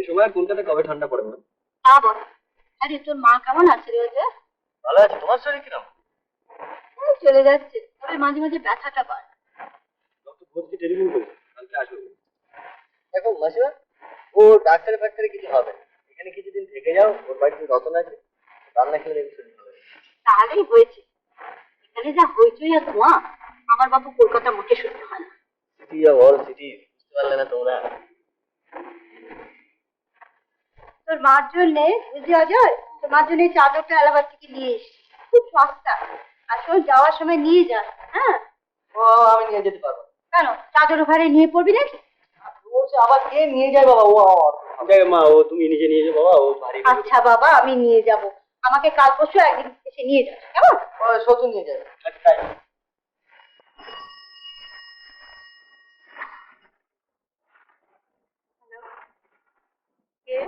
সময় কলকাতা কবে ঠান্ডা পড়ে না? বল। আরে তোর মা কেমন আছে রে? ভালো আছে। তোমার শরীর কিরকম? চলে যাচ্ছে, তবে মাঝে মাঝে ব্যথাটা বাড়ে। ডক্টর ভর্তি টেলিফোন করেছে, কালকে আসবে। দেখো মাসিমা, ও ডাক্তারে ফাক্তারে কিছু হবে না। এখানে কিছুদিন থেকে যাও, ওর বাড়িতে রতন আছে, রান্না খেলে দেখবি শরীর ভালো হবে। তাহলেই হয়েছে। এখানে যা হইচই আর ধোঁয়া, আমার বাবু কলকাতা মুখে শুনতে হয় না। সিটি অফ অল সিটি, বুঝতে পারলে না তোমরা? তোর মার জন্য বুঝি অজয়, তোর মার জন্য এই চাদরটা এলাহাবাদ থেকে নিয়ে এসছি, খুব সস্তা। আসলে যাওয়ার সময় নিয়ে যাস। হ্যাঁ, ও আমি নিয়ে যেতে পারবো। কেন চাদর ওখানে নিয়ে পড়বি নাকি? ও সে আবার কে নিয়ে যায় বাবা? ও দেখ মা, ও তুমি নিজে নিয়ে যাও বাবা, ও ভারী। আচ্ছা বাবা, আমি নিয়ে যাব। আমাকে কাল পরশু একদিন এসে নিয়ে যাস, কেমন? ও সতু নিয়ে যাবে। আচ্ছা তাই। কে?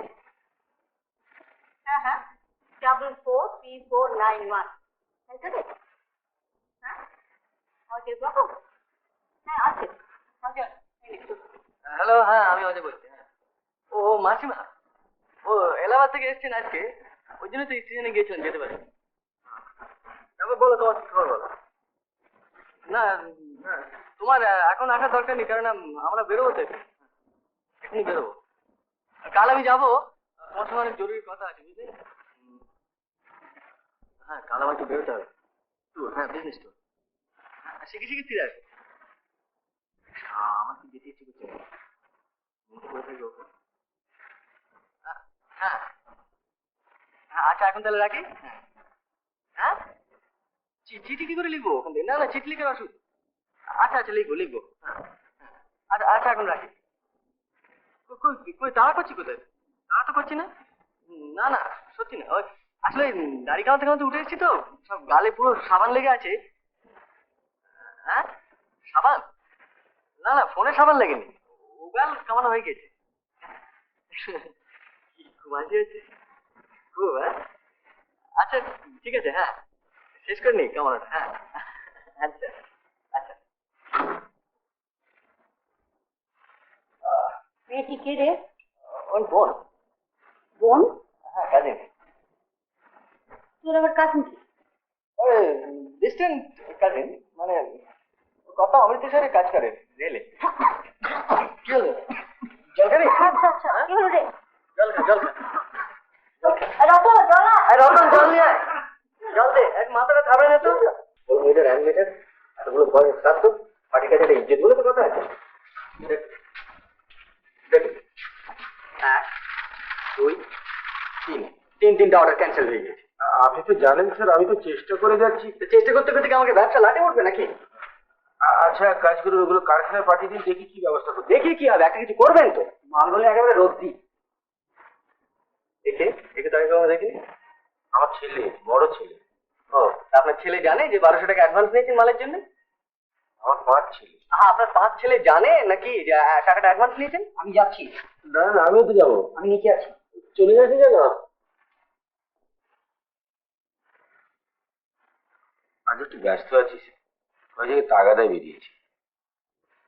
হ্যাঁ হ্যাঁ, 443491। তাই তো রে? হ্যাঁ, অজয় বাবু? হ্যাঁ আছে। অজয়, হ্যালো, হ্যাঁ আমি অজয় বলছি। হ্যাঁ, ও মাসিমা, ও এলাহাবাদ থেকে এসছেন আজকে, ওই জন্য তো স্টেশনে গিয়েছিলেন, যেতে পারেন। তারপর বলো তোমার কি খবর বলো। না না, তোমার এখন আসার দরকার নেই, কারণ আমরা বেরোবো তো এখনই বেরোবো। আর কাল আমি যাবো, তোমার সঙ্গে অনেক জরুরি কথা আছে বুঝলি। হ্যাঁ কাল আমাকে বেরোতে হবে ট্যুর, হ্যাঁ বিজনেস ট্যুর। শিখে শিখে ফিরে আসবো। আমার কি যেতে ইচ্ছে করছে না। হ্যাঁ হ্যাঁ হ্যাঁ, আচ্ছা এখন তাহলে রাখি। হ্যাঁ হ্যাঁ, চিঠি কি করে লিখবো ওখান থেকে? না না, চিঠি লিখার অসুবিধা। আচ্ছা আচ্ছা, লিখবো লিখবো। হ্যাঁ হ্যাঁ, আচ্ছা আচ্ছা এখন রাখি। কই কই তাড়া করছি কোথায়? তাড়া তো করছি না। না না, সত্যি না। ওই আসলে দাড়ি কামাতে কামাতে উঠে এসেছি তো, সব গালে পুরো সাবান লেগে আছে। হ্যাঁ সাবান? না না, ফোনে সাবান লেগেনি, ও গাল কামানো হয়ে গেছে। খুব হাসি হচ্ছে খুব। হ্যাঁ আচ্ছা ঠিক আছে, হ্যাঁ শেষ করে নি কামানোটা। হ্যাঁ আচ্ছা আচ্ছা। মেয়েটি কে রে? ওই বোন। বোন? হ্যাঁ কাজিন। তোর আবার কাজিন কি? ওই ডিস্টেন্ট কাজিন, মানে কত অমৃতসরে কাজ করে রেলে। কি হলো? জল খাবি? আচ্ছা আচ্ছা, কি হলো রে? জল খা জল খা জল খা। রতন, জল আয়। রতন জল নিয়ে আয়, জল দে। এক মাথাটা থামে না তো। ওর মিটার এক মিটার এতগুলো বয়স তার তো পার্টি কাছে ইজ্জত বলে তো কথা আছে। দেখুন, 1 2 3, তিনটা অর্ডার ক্যান্সেল হয়ে গেছে। আপনি তো জানেন স্যার, আমি তো চেষ্টা করে যাচ্ছি। তো চেষ্টা করতে করতে কি আমাকে ব্যবসা লাটে উঠবে নাকি? আচ্ছা এক কাজ করুন, ওগুলো কারখানায় পাঠিয়ে দিন, দেখি কি ব্যবস্থা করতে। দেখি কি হবে, একটা কিছু করবেন তো। মাল হলে একেবারে রোদ্দি। দেখে দেখে তাকে কখনো দেখিনি। আমার ছেলে, বড় ছেলে। ও, তা আপনার ছেলে জানে যে 1200 টাকা অ্যাডভান্স নিয়েছেন মালের জন্য? আমার 5 ছেলে। হ্যাঁ, আপনার 5 ছেলে জানে নাকি যে টাকাটা অ্যাডভান্স নিয়েছেন? আমি যাচ্ছি। না না, আমিও তো যাবো। আমি নিচে আছি। চলে যাচ্ছি জানো, আজ একটু ব্যস্ত আছিস, ওই জায়গায় তাগাদায় বেরিয়েছি।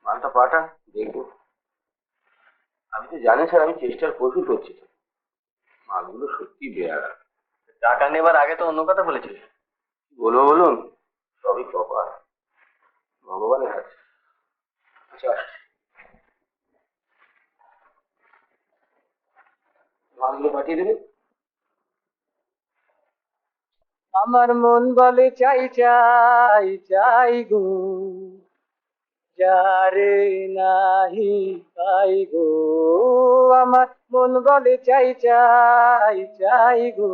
মালটা পাঠা, দেখবো। আমি তো জানি স্যার, আমি চেষ্টার প্রচুর করছি তো। মালগুলো সত্যি বেয়ারা। টাকা নেবার আগে তো অন্য কথা বলেছিল। বলবো বলুন, সবই কপাল, ভগবানের আছে। আচ্ছা আসছি। মালগুলো পাঠিয়ে দেবে। আমার মন বলে চাই চাই চাই গো, যারে নাহি পাই গো। আমার মন বলে চাই চাই চাই গো,